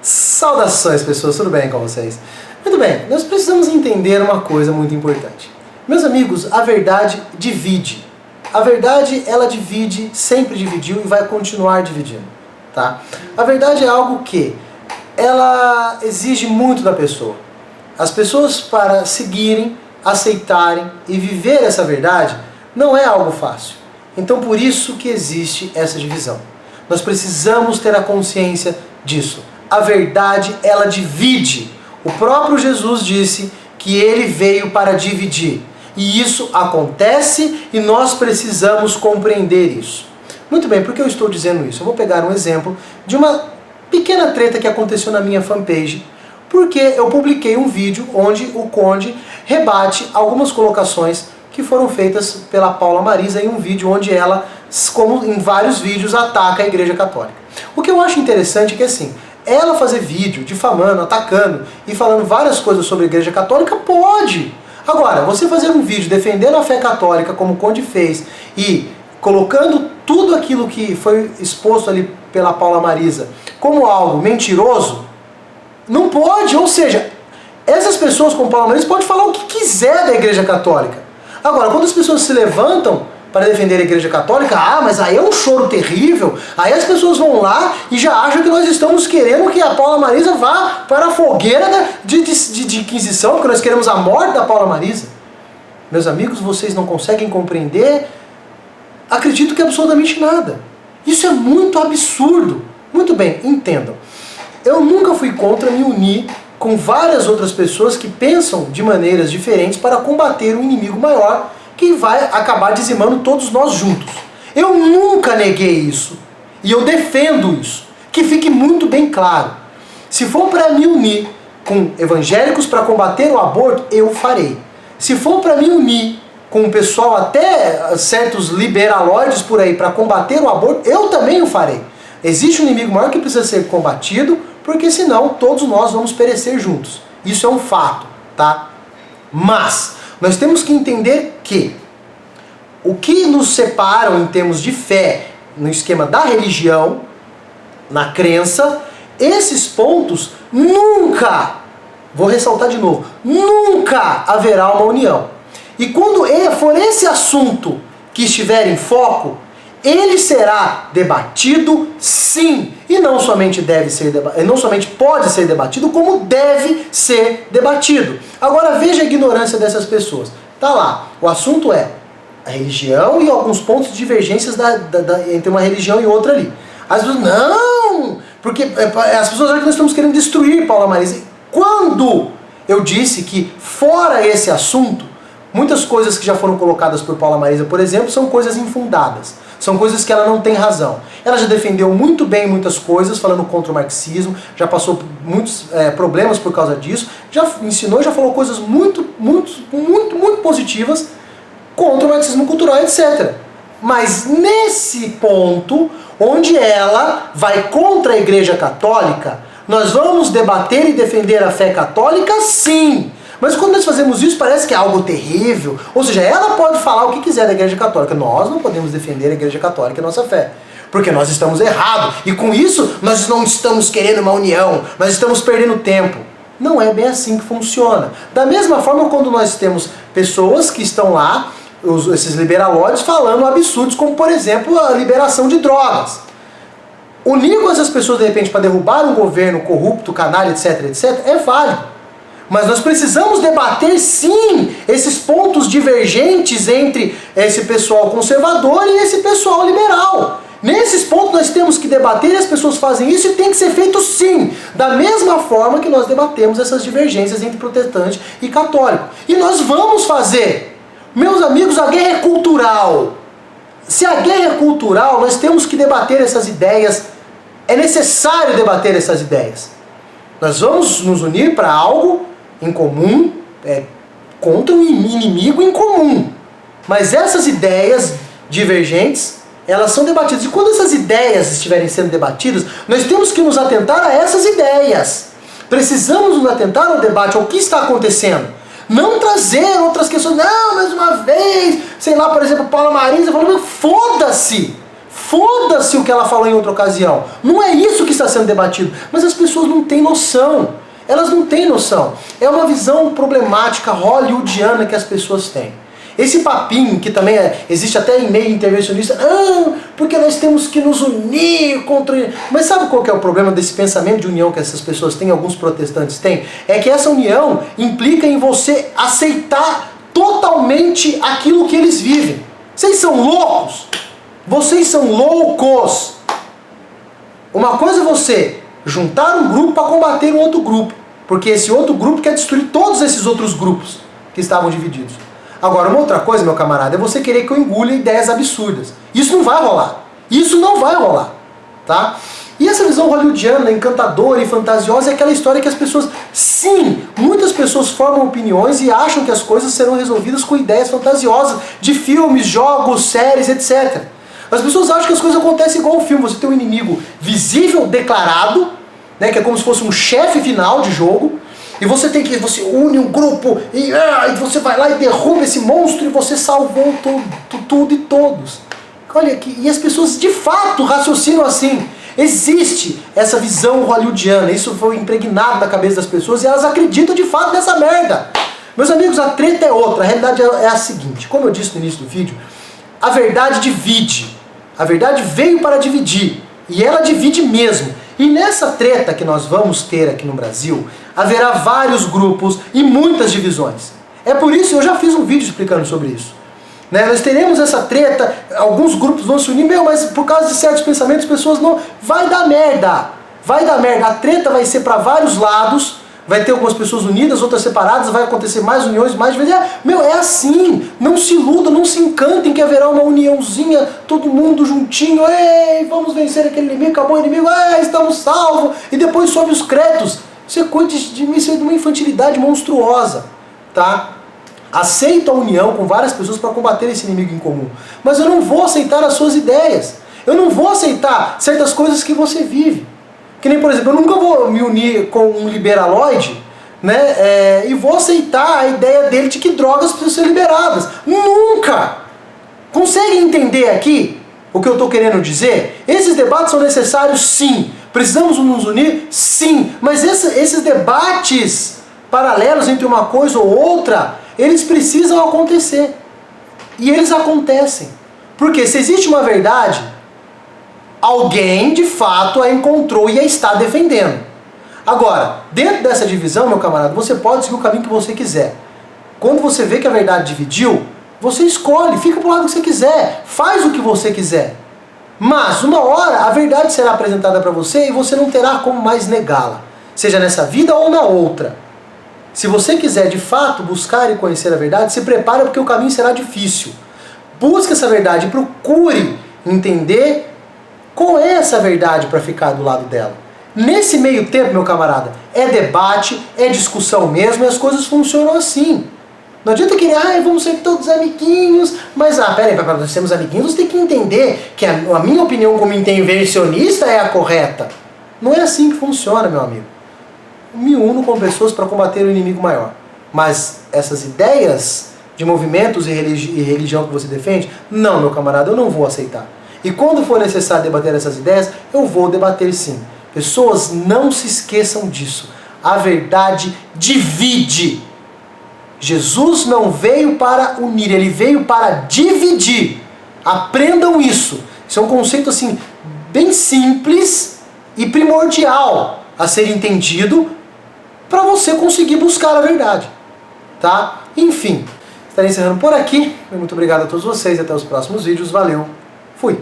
Saudações, pessoas, tudo bem com vocês? Muito bem, nós precisamos entender uma coisa muito importante. Meus amigos, a verdade divide. A verdade, ela divide, sempre dividiu e vai continuar dividindo, tá? A verdade é algo que ela exige muito da pessoa. As pessoas, para seguirem, aceitarem e viver essa verdade, não é algo fácil. Então, por isso que existe essa divisão. Nós precisamos ter a consciência disso. A verdade, ela divide. O próprio Jesus disse que ele veio para dividir. E isso acontece e nós precisamos compreender isso. Muito bem, por que eu estou dizendo isso? Eu vou pegar um exemplo de uma pequena treta que aconteceu na minha fanpage, porque eu publiquei um vídeo onde o Conde rebate algumas colocações que foram feitas pela Paula Marisa em um vídeo onde ela, como em vários vídeos, ataca a Igreja Católica. O que eu acho interessante é que assim, ela fazer vídeo difamando, atacando e falando várias coisas sobre a Igreja Católica, pode. Agora, você fazer um vídeo defendendo a fé católica, como o Conde fez, e colocando tudo aquilo que foi exposto ali pela Paula Marisa como algo mentiroso, não pode. Ou seja, essas pessoas como Paula Marisa podem falar o que quiser da Igreja Católica. Agora, quando as pessoas se levantam para defender a Igreja Católica, mas aí é um choro terrível, aí as pessoas vão lá e já acham que nós estamos querendo que a Paula Marisa vá para a fogueira de Inquisição, porque nós queremos a morte da Paula Marisa. Meus amigos, vocês não conseguem compreender, acredito que absolutamente nada. Isso é muito absurdo. Muito bem, entendam. Eu nunca fui contra me unir com várias outras pessoas que pensam de maneiras diferentes para combater um inimigo maior, que vai acabar dizimando todos nós juntos. Eu nunca neguei isso. E eu defendo isso. Que fique muito bem claro. Se for para me unir com evangélicos para combater o aborto, eu farei. Se for para me unir com o pessoal, até certos liberaloides por aí, para combater o aborto, eu também o farei. Existe um inimigo maior que precisa ser combatido, porque senão todos nós vamos perecer juntos. Isso é um fato, tá? Mas nós temos que entender que o que nos separam em termos de fé, no esquema da religião, na crença, esses pontos nunca, vou ressaltar de novo, nunca haverá uma união. E quando for esse assunto que estiver em foco, ele será debatido sim, e não somente pode ser debatido, como deve ser debatido. Agora veja a ignorância dessas pessoas. Tá lá, o assunto é a religião e alguns pontos de divergências entre uma religião e outra ali. As pessoas, não, porque as pessoas acham que nós estamos querendo destruir Paula Marisa. Quando eu disse que fora esse assunto, muitas coisas que já foram colocadas por Paula Marisa, por exemplo, são coisas infundadas. São coisas que ela não tem razão. Ela já defendeu muito bem muitas coisas, falando contra o marxismo, já passou por muitos problemas por causa disso, já ensinou, já falou coisas muito positivas contra o marxismo cultural, etc. Mas nesse ponto, onde ela vai contra a Igreja Católica, nós vamos debater e defender a fé católica, sim. Mas quando nós fazemos isso, parece que é algo terrível. Ou seja, ela pode falar o que quiser da Igreja Católica. Nós não podemos defender a Igreja Católica e a nossa fé. Porque nós estamos errados. E com isso, nós não estamos querendo uma união. Nós estamos perdendo tempo. Não é bem assim que funciona. Da mesma forma, quando nós temos pessoas que estão lá, esses liberalóides, falando absurdos, como, por exemplo, a liberação de drogas. Unir com essas pessoas, de repente, para derrubar um governo corrupto, canalha, etc., é válido. Mas nós precisamos debater, sim, esses pontos divergentes entre esse pessoal conservador e esse pessoal liberal. Nesses pontos nós temos que debater e as pessoas fazem isso e tem que ser feito, sim, da mesma forma que nós debatemos essas divergências entre protestante e católico. E nós vamos fazer. Meus amigos, a guerra é cultural. Se a guerra é cultural, nós temos que debater essas ideias. É necessário debater essas ideias. Nós vamos nos unir para algo em comum, contra um inimigo em comum. Mas essas ideias divergentes, elas são debatidas. E quando essas ideias estiverem sendo debatidas, nós temos que nos atentar a essas ideias. Precisamos nos atentar ao debate, ao que está acontecendo. Não trazer outras questões, não, mais uma vez, sei lá, por exemplo, Paula Marisa falando, foda Foda-se! Foda-se o que ela falou em outra ocasião. Não é isso que está sendo debatido. Mas as pessoas não têm noção. Elas não têm noção. É uma visão problemática hollywoodiana que as pessoas têm. Esse papinho, que também existe até em meio intervencionista, porque nós temos que nos unir contra... Mas sabe qual que é o problema desse pensamento de união que essas pessoas têm, alguns protestantes têm? É que essa união implica em você aceitar totalmente aquilo que eles vivem. Vocês são loucos? Vocês são loucos! Uma coisa é você juntar um grupo para combater um outro grupo, porque esse outro grupo quer destruir todos esses outros grupos que estavam divididos. Agora, uma outra coisa, meu camarada, é você querer que eu engula ideias absurdas. Isso não vai rolar. Isso não vai rolar. Tá? E essa visão hollywoodiana, encantadora e fantasiosa é aquela história que as pessoas... Sim, muitas pessoas formam opiniões e acham que as coisas serão resolvidas com ideias fantasiosas de filmes, jogos, séries, etc. As pessoas acham que as coisas acontecem igual ao filme. Você tem um inimigo visível, declarado, né, que é como se fosse um chefe final de jogo, e você une um grupo, e você vai lá e derruba esse monstro, e você salvou tudo e todos. Olha aqui, e as pessoas de fato raciocinam assim. Existe essa visão hollywoodiana, isso foi impregnado na cabeça das pessoas, e elas acreditam de fato nessa merda. Meus amigos, a treta é outra, a realidade é a seguinte, como eu disse no início do vídeo, a verdade divide. A verdade veio para dividir, e ela divide mesmo. E nessa treta que nós vamos ter aqui no Brasil, haverá vários grupos e muitas divisões. É por isso que eu já fiz um vídeo explicando sobre isso. Né? Nós teremos essa treta, alguns grupos vão se unir, mas por causa de certos pensamentos, pessoas não... Vai dar merda! Vai dar merda. A treta vai ser para vários lados, vai ter algumas pessoas unidas, outras separadas, vai acontecer mais uniões, mais vezes. É assim, não se iludam, não se encantem que haverá uma uniãozinha, todo mundo juntinho, ei, vamos vencer aquele inimigo, acabou o inimigo, estamos salvos, e depois sobe os créditos. Isso é coisa de uma infantilidade monstruosa, tá? Aceito a união com várias pessoas para combater esse inimigo em comum, mas eu não vou aceitar as suas ideias, eu não vou aceitar certas coisas que você vive. Que nem, por exemplo, eu nunca vou me unir com um liberaloide, né, e vou aceitar a ideia dele de que drogas precisam ser liberadas. Nunca! Consegue entender aqui o que eu estou querendo dizer? Esses debates são necessários, sim. Precisamos nos unir? Sim. Mas esses debates paralelos entre uma coisa ou outra, eles precisam acontecer. E eles acontecem. Porque se existe uma verdade, alguém de fato a encontrou e a está defendendo. Agora, dentro dessa divisão, meu camarada, você pode seguir o caminho que você quiser. Quando você vê que a verdade dividiu, você escolhe, fica pro lado que você quiser, faz o que você quiser. Mas, uma hora, a verdade será apresentada para você e você não terá como mais negá-la. Seja nessa vida ou na outra. Se você quiser, de fato, buscar e conhecer a verdade, se prepare porque o caminho será difícil. Busque essa verdade e procure entender qual é essa verdade para ficar do lado dela. Nesse meio tempo, meu camarada, é debate, é discussão mesmo e as coisas funcionam assim. Não adianta querer, vamos ser todos amiguinhos, mas, peraí, para nós sermos amiguinhos, você tem que entender que a minha opinião como intervencionista é a correta. Não é assim que funciona, meu amigo. Me uno com pessoas para combater o inimigo maior. Mas essas ideias de movimentos e religião que você defende, não, meu camarada, eu não vou aceitar. E quando for necessário debater essas ideias, eu vou debater sim. Pessoas, não se esqueçam disso. A verdade divide. Jesus não veio para unir, ele veio para dividir. Aprendam isso. Isso é um conceito assim bem simples e primordial a ser entendido para você conseguir buscar a verdade. Tá? Enfim, estarei encerrando por aqui. Muito obrigado a todos vocês e até os próximos vídeos. Valeu, fui!